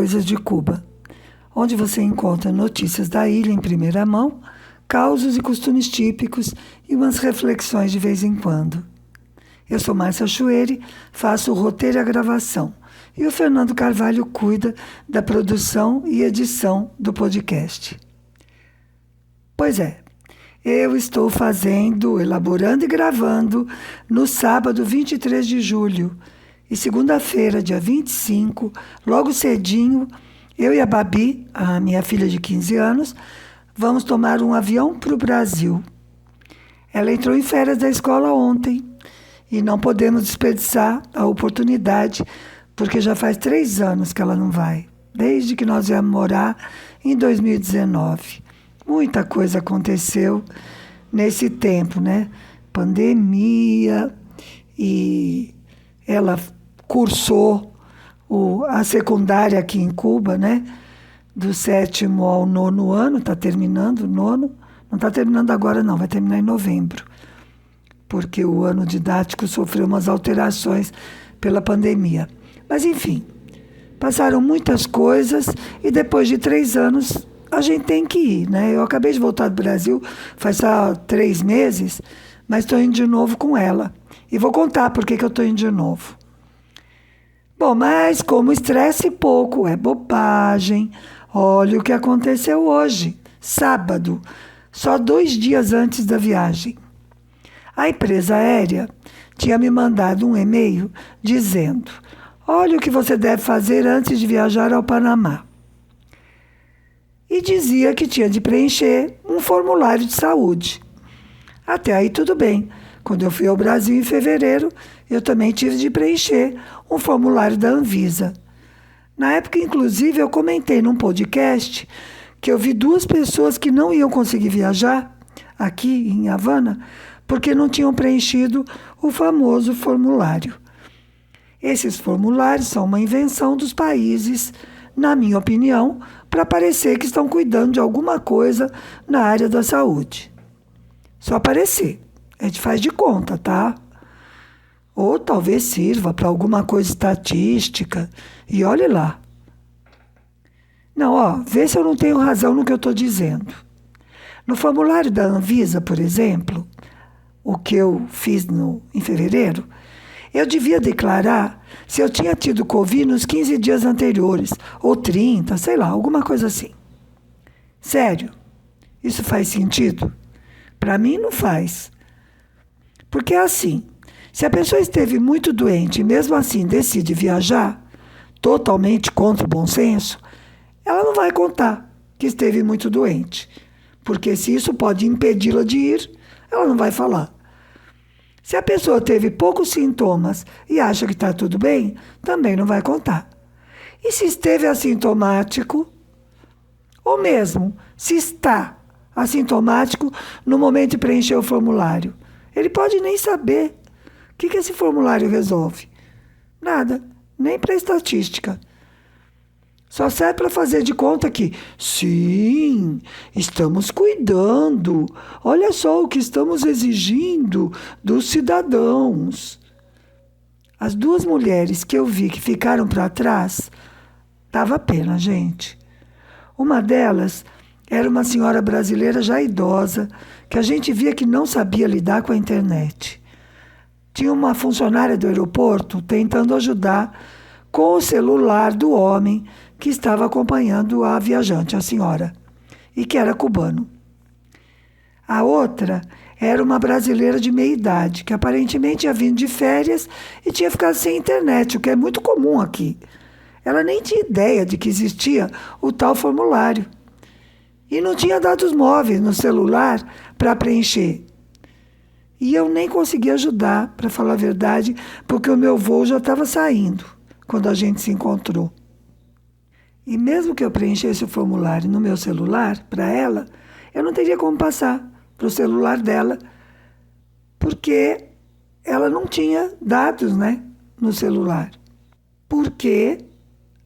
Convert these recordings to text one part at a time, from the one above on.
Coisas de Cuba, onde você encontra notícias da ilha em primeira mão, causos e costumes típicos e umas reflexões de vez em quando. Eu sou Márcia Chueri, faço o roteiro e a gravação, e o Fernando Carvalho cuida da produção e edição do podcast. Pois é, eu estou elaborando e gravando no sábado 23 de julho, e segunda-feira, dia 25, logo cedinho, eu e a Babi, a minha filha de 15 anos, vamos tomar um avião para o Brasil. Ela entrou em férias da escola ontem e não podemos desperdiçar a oportunidade, porque já faz 3 anos que ela não vai, desde que nós viemos morar em 2019. Muita coisa aconteceu nesse tempo, né? Pandemia, e ela cursou a secundária aqui em Cuba, né? Do 7º ao 9º ano, está terminando o 9º. Não está terminando agora não, vai terminar em novembro. Porque o ano didático sofreu umas alterações pela pandemia. Mas enfim, passaram muitas coisas e depois de 3 anos a gente tem que ir, né? Eu acabei de voltar do Brasil faz só 3 meses, mas estou indo de novo com ela. E vou contar por que eu estou indo de novo. Bom, mas como estresse pouco, é bobagem. Olha o que aconteceu hoje, sábado, só 2 dias antes da viagem. A empresa aérea tinha me mandado um e-mail dizendo: olha o que você deve fazer antes de viajar ao Panamá. E dizia que tinha de preencher um formulário de saúde. Até aí tudo bem. Quando eu fui ao Brasil em fevereiro, eu também tive de preencher um formulário da Anvisa. Na época, inclusive, eu comentei num podcast que eu vi 2 pessoas que não iam conseguir viajar aqui em Havana porque não tinham preenchido o famoso formulário. Esses formulários são uma invenção dos países, na minha opinião, para parecer que estão cuidando de alguma coisa na área da saúde. Só parecer. A gente faz de conta, tá? Ou talvez sirva para alguma coisa estatística. E olhe lá. Não, vê se eu não tenho razão no que eu estou dizendo. No formulário da Anvisa, por exemplo, o que eu fiz em fevereiro, eu devia declarar se eu tinha tido Covid nos 15 dias anteriores, ou 30, sei lá, alguma coisa assim. Sério, isso faz sentido? Para mim não faz. Porque é assim, se a pessoa esteve muito doente e mesmo assim decide viajar, totalmente contra o bom senso, ela não vai contar que esteve muito doente. Porque se isso pode impedi-la de ir, ela não vai falar. Se a pessoa teve poucos sintomas e acha que está tudo bem, também não vai contar. E se esteve assintomático, ou mesmo se está assintomático no momento de preencher o formulário, ele pode nem saber. O que esse formulário resolve? Nada, nem para estatística. Só serve para fazer de conta que, sim, estamos cuidando. Olha só o que estamos exigindo dos cidadãos. As 2 mulheres que eu vi que ficaram para trás, dava pena, gente. Uma delas era uma senhora brasileira já idosa, que a gente via que não sabia lidar com a internet. Tinha uma funcionária do aeroporto tentando ajudar com o celular do homem que estava acompanhando a viajante, a senhora, e que era cubano. A outra era uma brasileira de meia idade, que aparentemente tinha vindo de férias e tinha ficado sem internet, o que é muito comum aqui. Ela nem tinha ideia de que existia o tal formulário. E não tinha dados móveis no celular para preencher. E eu nem consegui ajudar, para falar a verdade, porque o meu voo já estava saindo quando a gente se encontrou. E mesmo que eu preenchesse o formulário no meu celular, para ela, eu não teria como passar para o celular dela, porque ela não tinha dados, né, no celular. Porque,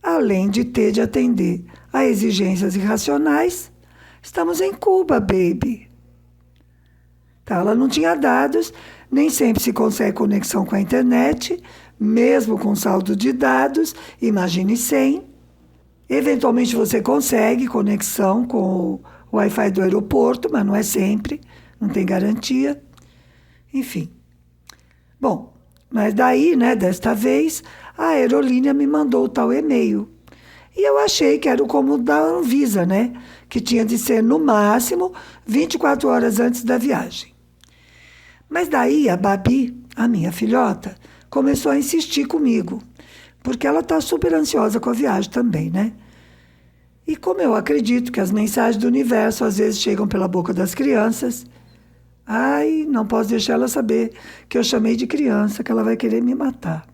além de ter de atender a exigências irracionais, estamos em Cuba, baby. Tá, ela não tinha dados, nem sempre se consegue conexão com a internet, mesmo com saldo de dados, imagine sem. Eventualmente você consegue conexão com o Wi-Fi do aeroporto, mas não é sempre, não tem garantia. Enfim. Bom, mas daí, né, desta vez, a aerolínea me mandou o tal e-mail. E eu achei que era como da Anvisa, né? Que tinha de ser, no máximo, 24 horas antes da viagem. Mas daí a Babi, a minha filhota, começou a insistir comigo, porque ela está super ansiosa com a viagem também, né? E como eu acredito que as mensagens do universo às vezes chegam pela boca das crianças, ai, não posso deixar ela saber que eu chamei de criança, que ela vai querer me matar.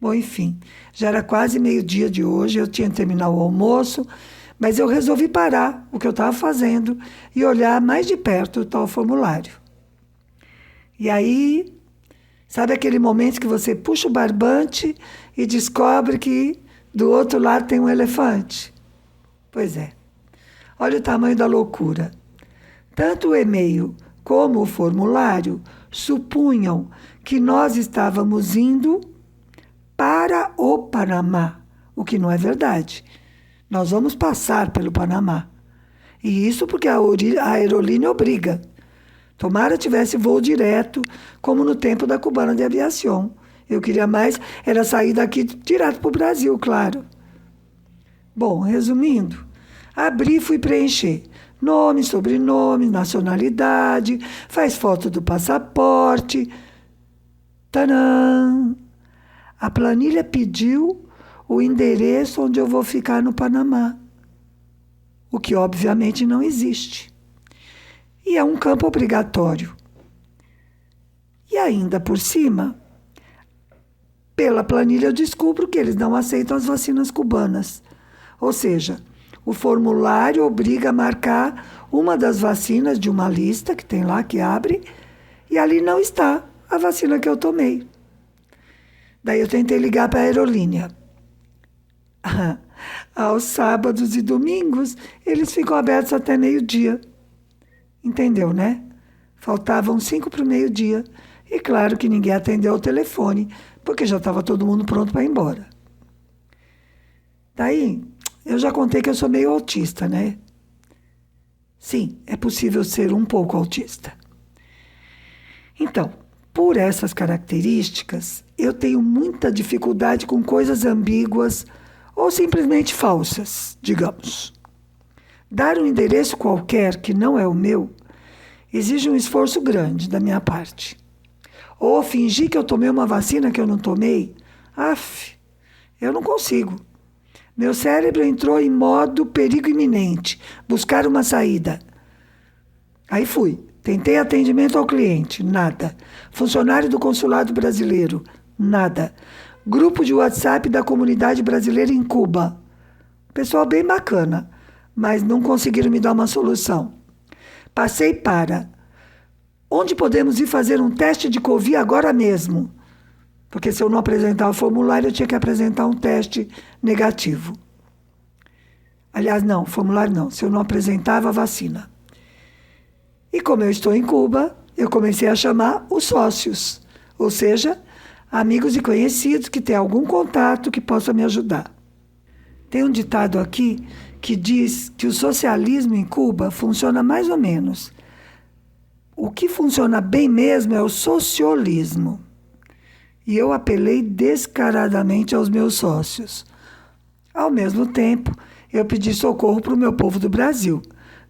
Bom, enfim, já era quase meio-dia de hoje, eu tinha terminado o almoço, mas eu resolvi parar o que eu estava fazendo e olhar mais de perto o tal formulário. E aí, sabe aquele momento que você puxa o barbante e descobre que do outro lado tem um elefante? Pois é. Olha o tamanho da loucura. Tanto o e-mail como o formulário supunham que nós estávamos indo para o Panamá, o que não é verdade. Nós vamos passar pelo Panamá. E isso porque a aerolínea obriga. Tomara tivesse voo direto, como no tempo da Cubana de Aviação. Eu queria mais, era sair daqui direto para o Brasil, claro. Bom, resumindo, abri e fui preencher. Nome, sobrenome, nacionalidade, faz foto do passaporte. Tadã! A planilha pediu o endereço onde eu vou ficar no Panamá, o que obviamente não existe. E é um campo obrigatório. E ainda por cima, pela planilha eu descubro que eles não aceitam as vacinas cubanas. Ou seja, o formulário obriga a marcar uma das vacinas de uma lista que tem lá, que abre, e ali não está a vacina que eu tomei. Daí eu tentei ligar para a aerolínea. Aos sábados e domingos, eles ficam abertos até meio-dia. Entendeu, né? Faltavam 5 para o meio-dia. E claro que ninguém atendeu ao telefone, porque já estava todo mundo pronto para ir embora. Daí, eu já contei que eu sou meio autista, né? Sim, é possível ser um pouco autista. Então, por essas características, eu tenho muita dificuldade com coisas ambíguas ou simplesmente falsas, digamos. Dar um endereço qualquer que não é o meu exige um esforço grande da minha parte. Ou fingir que eu tomei uma vacina que eu não tomei, eu não consigo. Meu cérebro entrou em modo perigo iminente, buscar uma saída. Aí fui. Tentei atendimento ao cliente, nada. Funcionário do consulado brasileiro, nada. Grupo de WhatsApp da comunidade brasileira em Cuba. Pessoal bem bacana, mas não conseguiram me dar uma solução. Passei para: onde podemos ir fazer um teste de Covid agora mesmo? Porque se eu não apresentar o formulário, eu tinha que apresentar um teste negativo. Aliás, não, formulário não, se eu não apresentava a vacina. E como eu estou em Cuba, eu comecei a chamar os sócios, ou seja, amigos e conhecidos que têm algum contato que possa me ajudar. Tem um ditado aqui que diz que o socialismo em Cuba funciona mais ou menos. O que funciona bem mesmo é o socialismo. E eu apelei descaradamente aos meus sócios. Ao mesmo tempo, eu pedi socorro para o meu povo do Brasil.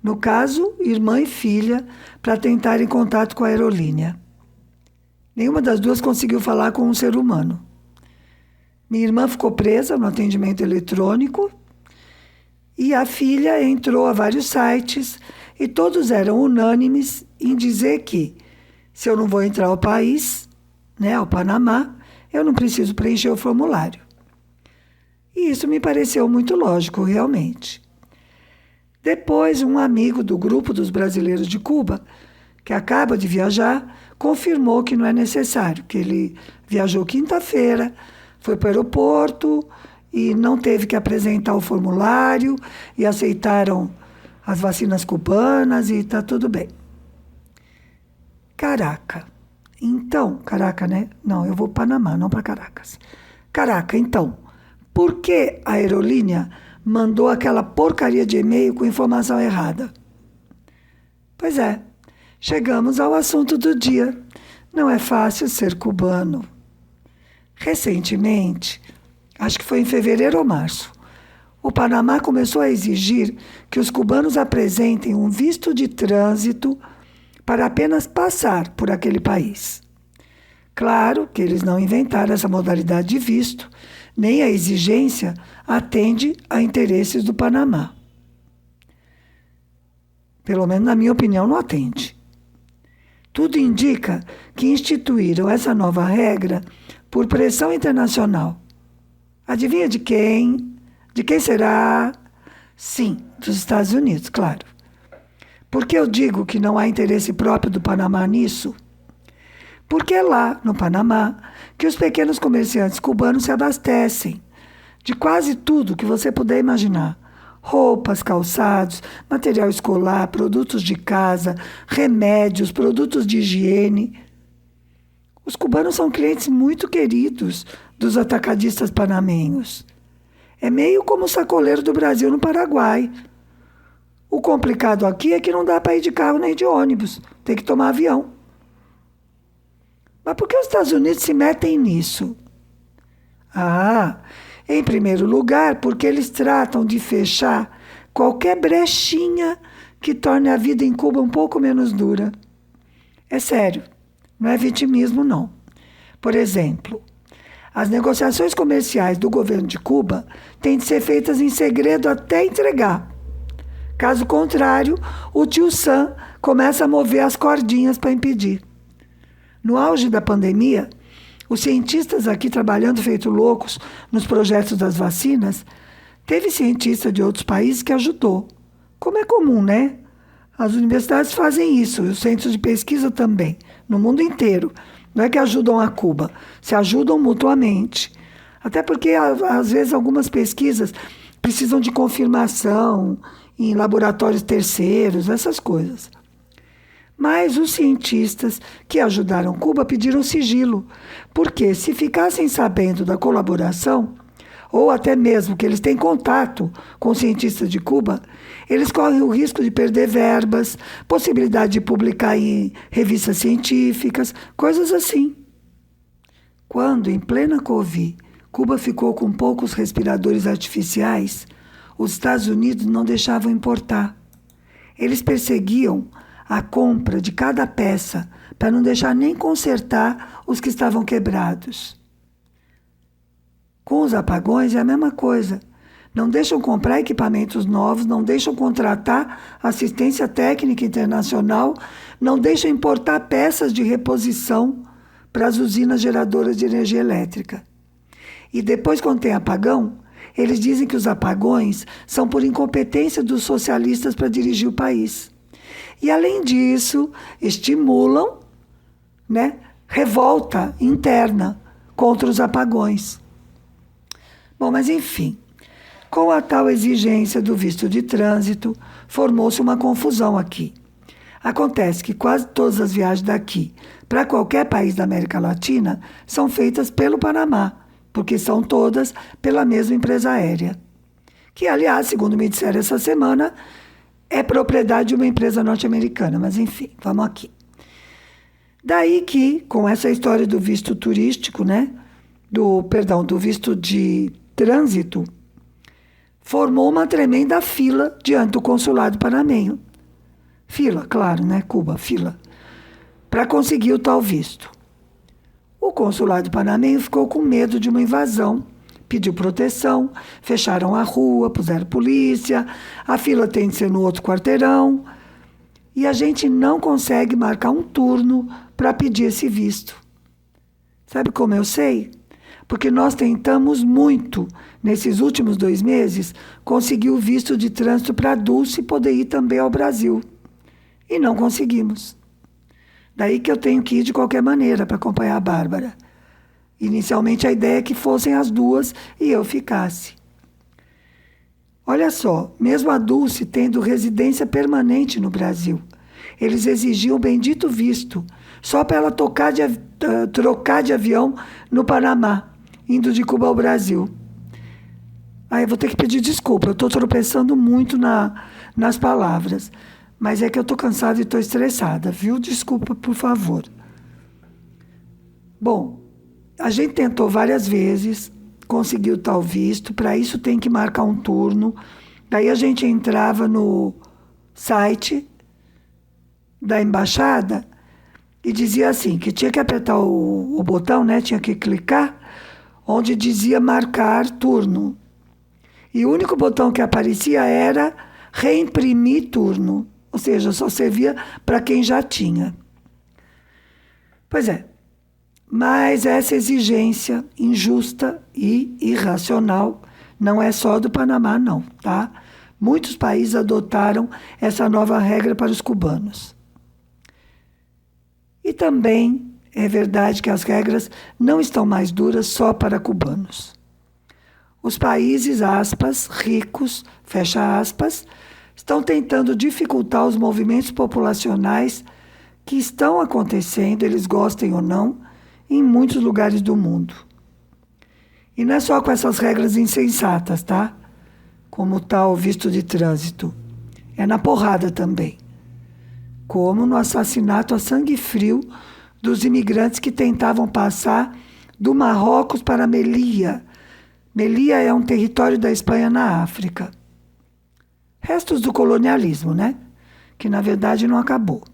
No caso, irmã e filha, para tentar em contato com a aerolínea. Nenhuma das duas conseguiu falar com um ser humano. Minha irmã ficou presa no atendimento eletrônico e a filha entrou a vários sites e todos eram unânimes em dizer que, se eu não vou entrar ao país, né, ao Panamá, eu não preciso preencher o formulário. E isso me pareceu muito lógico, realmente. Depois, um amigo do grupo dos brasileiros de Cuba, que acaba de viajar, confirmou que não é necessário, que ele viajou quinta-feira, foi para o aeroporto e não teve que apresentar o formulário e aceitaram as vacinas cubanas e está tudo bem. Caraca. Então, Caraca, né? Não, eu vou para Panamá, não para Caracas. Caraca, então, por que a aerolínea mandou aquela porcaria de e-mail com informação errada. Pois é, chegamos ao assunto do dia. Não é fácil ser cubano. Recentemente, acho que foi em fevereiro ou março, o Panamá começou a exigir que os cubanos apresentem um visto de trânsito para apenas passar por aquele país. Claro que eles não inventaram essa modalidade de visto, nem a exigência atende a interesses do Panamá. Pelo menos, na minha opinião, não atende. Tudo indica que instituíram essa nova regra por pressão internacional. Adivinha de quem? De quem será? Sim, dos Estados Unidos, claro. Por que eu digo que não há interesse próprio do Panamá nisso? Porque é lá, no Panamá, que os pequenos comerciantes cubanos se abastecem de quase tudo que você puder imaginar. Roupas, calçados, material escolar, produtos de casa, remédios, produtos de higiene. Os cubanos são clientes muito queridos dos atacadistas panamenhos. É meio como o sacoleiro do Brasil no Paraguai. O complicado aqui é que não dá para ir de carro nem de ônibus. Tem que tomar avião. Mas por que os Estados Unidos se metem nisso? Em primeiro lugar, porque eles tratam de fechar qualquer brechinha que torne a vida em Cuba um pouco menos dura. É sério, não é vitimismo, não. Por exemplo, as negociações comerciais do governo de Cuba têm de ser feitas em segredo até entregar. Caso contrário, o tio Sam começa a mover as cordinhas para impedir. No auge da pandemia, os cientistas aqui trabalhando feito loucos nos projetos das vacinas, teve cientista de outros países que ajudou. Como é comum, né? As universidades fazem isso, os centros de pesquisa também, no mundo inteiro. Não é que ajudam a Cuba, se ajudam mutuamente. Até porque, às vezes, algumas pesquisas precisam de confirmação em laboratórios terceiros, essas coisas. Mas os cientistas que ajudaram Cuba pediram sigilo, porque se ficassem sabendo da colaboração, ou até mesmo que eles têm contato com cientistas de Cuba, eles correm o risco de perder verbas, possibilidade de publicar em revistas científicas, coisas assim. Quando, em plena Covid, Cuba ficou com poucos respiradores artificiais, os Estados Unidos não deixavam importar. Eles perseguiam a compra de cada peça para não deixar nem consertar os que estavam quebrados. Com os apagões é a mesma coisa. Não deixam comprar equipamentos novos, não deixam contratar assistência técnica internacional, não deixam importar peças de reposição para as usinas geradoras de energia elétrica. E depois, quando tem apagão, eles dizem que os apagões são por incompetência dos socialistas para dirigir o país. E, além disso, estimulam, revolta interna contra os apagões. Bom, mas enfim, com a tal exigência do visto de trânsito, formou-se uma confusão aqui. Acontece que quase todas as viagens daqui para qualquer país da América Latina são feitas pelo Panamá, porque são todas pela mesma empresa aérea. Que, aliás, segundo me disseram essa semana, é propriedade de uma empresa norte-americana, mas enfim, vamos aqui. Daí que, com essa história do visto turístico, do visto de trânsito, formou uma tremenda fila diante do consulado panamenho. Fila, claro, Cuba, fila, para conseguir o tal visto. O consulado panamenho ficou com medo de uma invasão, pediu proteção, fecharam a rua, puseram polícia, a fila tem de ser no outro quarteirão, e a gente não consegue marcar um turno para pedir esse visto. Sabe como eu sei? Porque nós tentamos muito, nesses últimos 2 meses, conseguir o visto de trânsito para Dulce poder ir também ao Brasil. E não conseguimos. Daí que eu tenho que ir de qualquer maneira para acompanhar a Bárbara. Inicialmente a ideia é que fossem as duas e eu ficasse. Olha só, mesmo a Dulce tendo residência permanente no Brasil, eles exigiam o bendito visto, só para ela trocar de avião no Panamá, indo de Cuba ao Brasil. Eu vou ter que pedir desculpa, eu estou tropeçando muito nas palavras. Mas é que eu estou cansada e estou estressada, viu? Desculpa, por favor. Bom, a gente tentou várias vezes, conseguiu tal visto, para isso tem que marcar um turno. Daí a gente entrava no site da embaixada e dizia assim, que tinha que apertar o botão, né? Tinha que clicar, onde dizia marcar turno. E o único botão que aparecia era reimprimir turno, ou seja, só servia para quem já tinha. Pois é, mas essa exigência injusta e irracional não é só do Panamá, não, tá? Muitos países adotaram essa nova regra para os cubanos. E também é verdade que as regras não estão mais duras só para cubanos. Os países, aspas, ricos, fecha aspas, estão tentando dificultar os movimentos populacionais que estão acontecendo, eles gostem ou não, em muitos lugares do mundo. E não é só com essas regras insensatas, tá? Como tal visto de trânsito. É na porrada também. Como no assassinato a sangue frio dos imigrantes que tentavam passar do Marrocos para Melilla. Melilla é um território da Espanha na África. Restos do colonialismo, né? Que na verdade não acabou.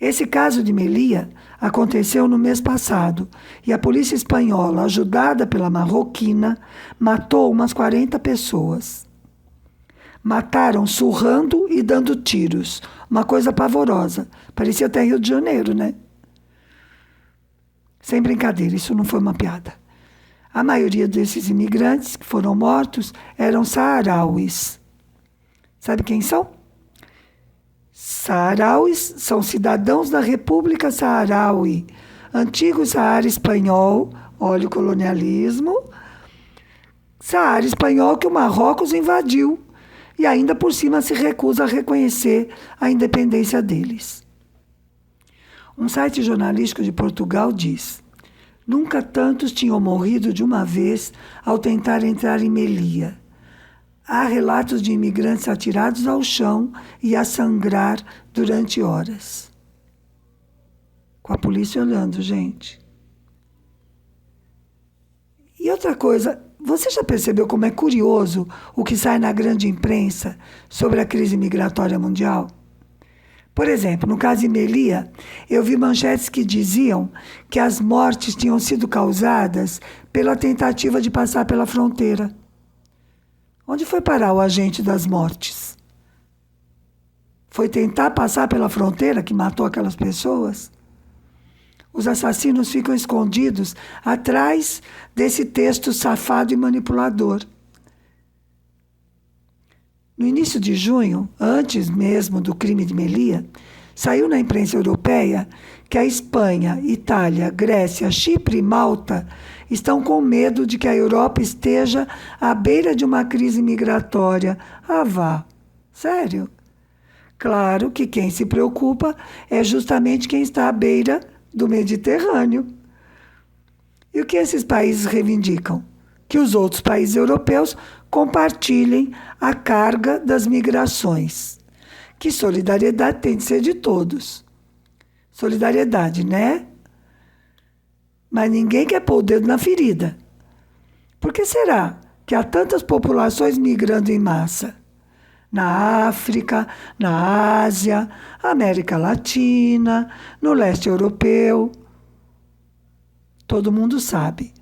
Esse caso de Melilla aconteceu no mês passado e a polícia espanhola, ajudada pela marroquina, matou umas 40 pessoas. Mataram surrando e dando tiros. Uma coisa pavorosa. Parecia até Rio de Janeiro, né? Sem brincadeira, isso não foi uma piada. A maioria desses imigrantes que foram mortos eram saharauis. Sabe quem são? Saharauis são cidadãos da República Saharaui, antigo Saara espanhol, olha o colonialismo, Saara espanhol que o Marrocos invadiu e ainda por cima se recusa a reconhecer a independência deles. Um site jornalístico de Portugal diz: nunca tantos tinham morrido de uma vez ao tentar entrar em Melilla. Há relatos de imigrantes atirados ao chão e a sangrar durante horas. Com a polícia olhando, gente. E outra coisa, você já percebeu como é curioso o que sai na grande imprensa sobre a crise migratória mundial? Por exemplo, no caso de Melilla, eu vi manchetes que diziam que as mortes tinham sido causadas pela tentativa de passar pela fronteira. Onde foi parar o agente das mortes? Foi tentar passar pela fronteira que matou aquelas pessoas? Os assassinos ficam escondidos atrás desse texto safado e manipulador. No início de junho, antes mesmo do crime de Melilla, saiu na imprensa europeia que a Espanha, Itália, Grécia, Chipre e Malta estão com medo de que a Europa esteja à beira de uma crise migratória. Ah, vá. Sério? Claro que quem se preocupa é justamente quem está à beira do Mediterrâneo. E o que esses países reivindicam? Que os outros países europeus compartilhem a carga das migrações. Que solidariedade tem de ser de todos. Solidariedade, né? Mas ninguém quer pôr o dedo na ferida. Por que será que há tantas populações migrando em massa? Na África, na Ásia, América Latina, no leste europeu. Todo mundo sabe.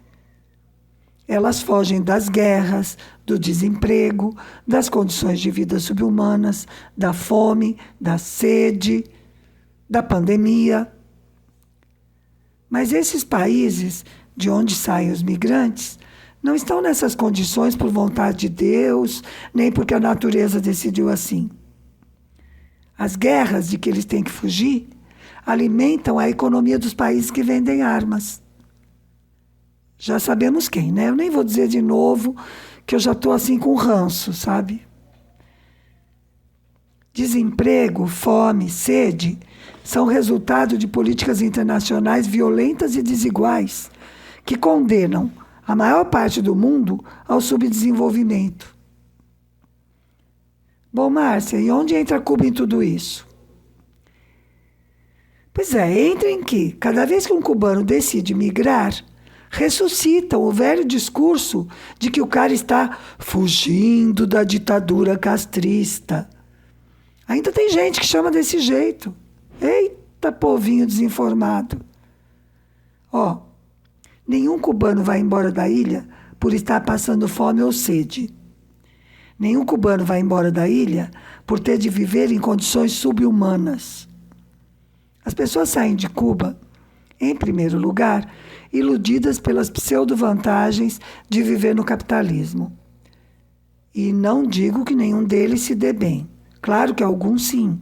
Elas fogem das guerras, do desemprego, das condições de vida subhumanas, da fome, da sede, da pandemia. Mas esses países de onde saem os migrantes não estão nessas condições por vontade de Deus, nem porque a natureza decidiu assim. As guerras de que eles têm que fugir alimentam a economia dos países que vendem armas. Já sabemos quem, né? Eu nem vou dizer de novo, que eu já estou assim com ranço, sabe? Desemprego, fome, sede são resultado de políticas internacionais violentas e desiguais que condenam a maior parte do mundo ao subdesenvolvimento. Bom, Márcia, e onde entra Cuba em tudo isso? Pois é, entra em que, cada vez que um cubano decide migrar, ressuscitam o velho discurso de que o cara está fugindo da ditadura castrista. Ainda tem gente que chama desse jeito. Eita, povinho desinformado. Nenhum cubano vai embora da ilha por estar passando fome ou sede. Nenhum cubano vai embora da ilha por ter de viver em condições subhumanas. As pessoas saem de Cuba, em primeiro lugar, iludidas pelas pseudo-vantagens de viver no capitalismo. E não digo que nenhum deles se dê bem. Claro que alguns sim.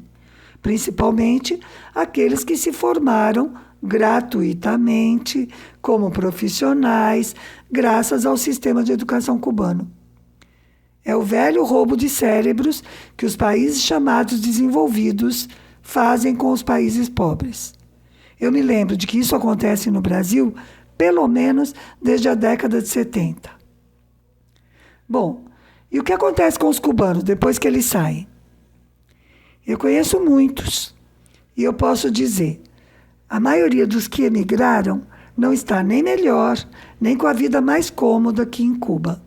Principalmente aqueles que se formaram gratuitamente como profissionais graças ao sistema de educação cubano. É o velho roubo de cérebros que os países chamados desenvolvidos fazem com os países pobres. Eu me lembro de que isso acontece no Brasil, pelo menos desde a década de 70. Bom, e o que acontece com os cubanos depois que eles saem? Eu conheço muitos e eu posso dizer, a maioria dos que emigraram não está nem melhor, nem com a vida mais cômoda que em Cuba.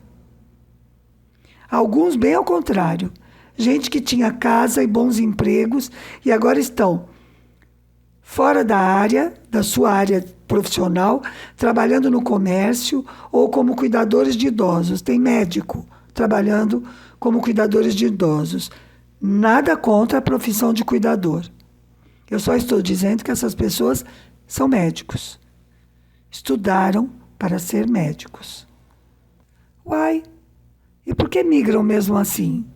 Alguns bem ao contrário, gente que tinha casa e bons empregos e agora estão fora da sua área profissional, trabalhando no comércio ou como cuidadores de idosos. Tem médico trabalhando como cuidadores de idosos. Nada contra a profissão de cuidador. Eu só estou dizendo que essas pessoas são médicos. Estudaram para ser médicos. Uai, e por que migram mesmo assim?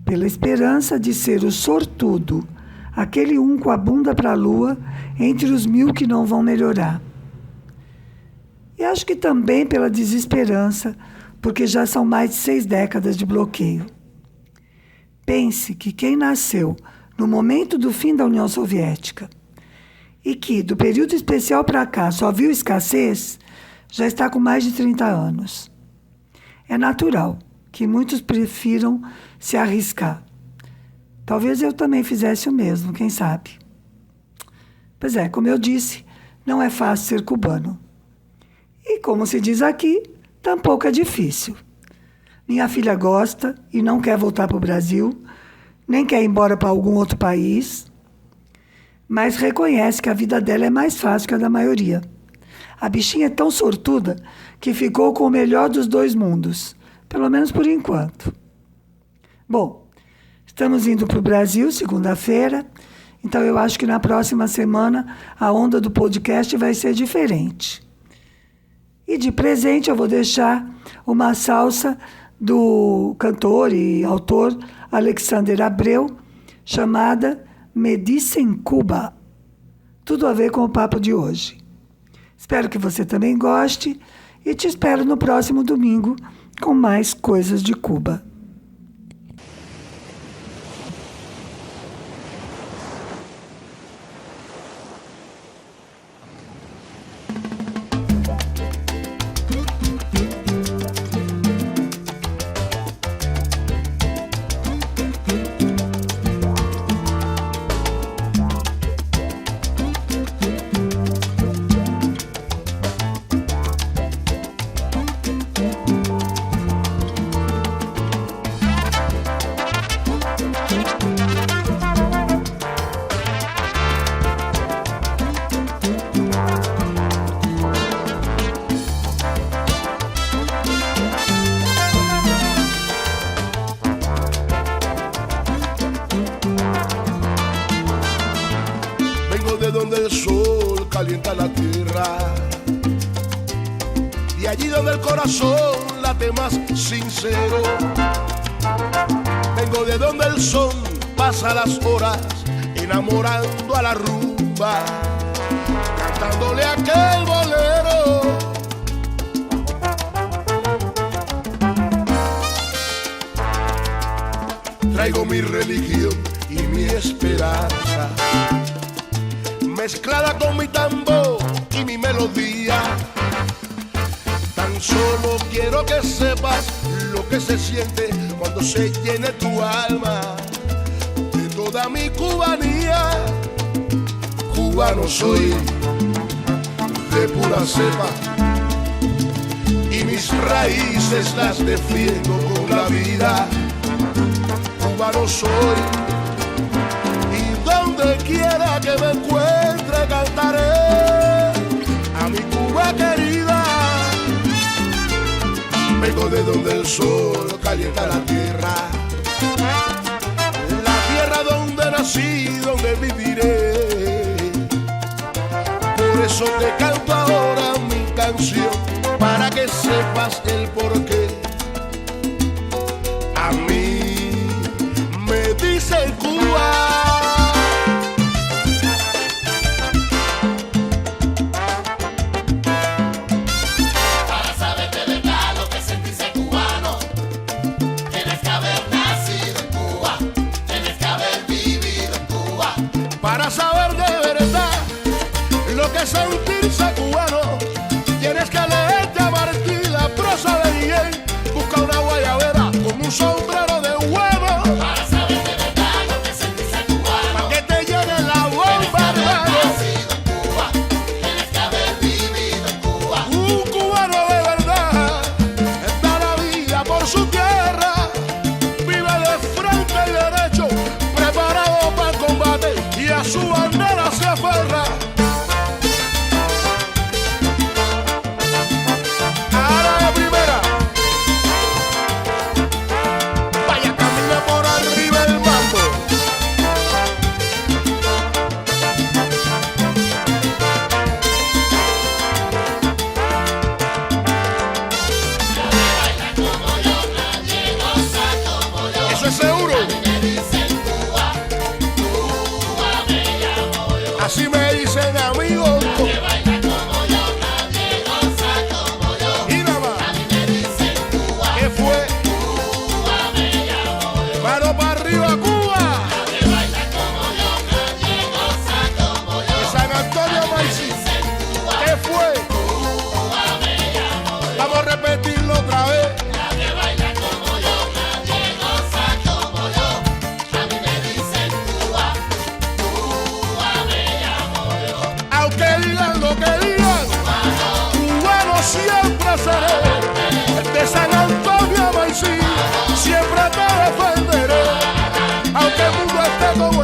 Pela esperança de ser o sortudo, aquele um com a bunda para a lua, entre os 1000 que não vão melhorar. E acho que também pela desesperança, porque já são mais de 6 décadas de bloqueio. Pense que quem nasceu no momento do fim da União Soviética e que, do período especial para cá, só viu escassez, já está com mais de 30 anos. É natural que muitos prefiram se arriscar. Talvez eu também fizesse o mesmo, quem sabe? Pois é, como eu disse, não é fácil ser cubano. E como se diz aqui, tampouco é difícil. Minha filha gosta e não quer voltar para o Brasil, nem quer ir embora para algum outro país, mas reconhece que a vida dela é mais fácil que a da maioria. A bichinha é tão sortuda que ficou com o melhor dos 2 mundos, pelo menos por enquanto. Bom, estamos indo para o Brasil segunda-feira, então eu acho que na próxima semana a onda do podcast vai ser diferente. E de presente eu vou deixar uma salsa do cantor e autor Alexander Abreu, chamada Me Dicen Cuba. Tudo a ver com o papo de hoje. Espero que você também goste e te espero no próximo domingo com mais coisas de Cuba. Donde el sol calienta la tierra, y allí donde el corazón late más sincero. Vengo de donde el son pasa las horas enamorando a la rumba, cantándole aquel bolero. Traigo mi religión y mi esperanza, mezclada con mi tambor y mi melodía, Tan solo quiero que sepas lo que se siente cuando se llene tu alma de toda mi cubanía. Cubano soy de pura cepa y mis raíces las defiendo con la vida. Cubano soy y donde quiera que me encuentre cantaré a mi Cuba querida. Vengo de donde el sol calienta la tierra donde nací, donde viviré. Por eso te canto ahora mi canción, para que sepas el porqué. A mí me dice Cuba. Para saber de verdad lo que es sentirse cubano, tienes que leerte a Martí la prosa de Guillén. Busca una guayabera con un sombrero de huevo para saber de verdad lo que es sentirse cubano. Para que te llene la bomba, hermano. Tienes que haber vivido en Cuba. Un cubano de verdad da la vida por su tierra, vive de frente y derecho, preparado para el combate y a su bandera se aferra. Ahora de primera, vaya, camina por arriba el mambo. Eso es seguro. Así me dicen amigos. Nadie baila como yo, nadie goza como yo. Y nada más. A mí me dicen Cuba. ¿Qué fue? Cuba me llamo yo. Mano para arriba, Cuba. Nadie baila como yo, nadie goza como yo. De San Antonio Maicí. ¿Qué fue? Cuba me llamo yo. Vamos a repetirlo otra vez. Nadie baila como yo, nadie goza como yo. A mí me dicen Cuba. Aunque digan lo que digan, cubano siempre seré. De San Antonio a Maicí, siempre te defenderé. Aunque el mundo esté como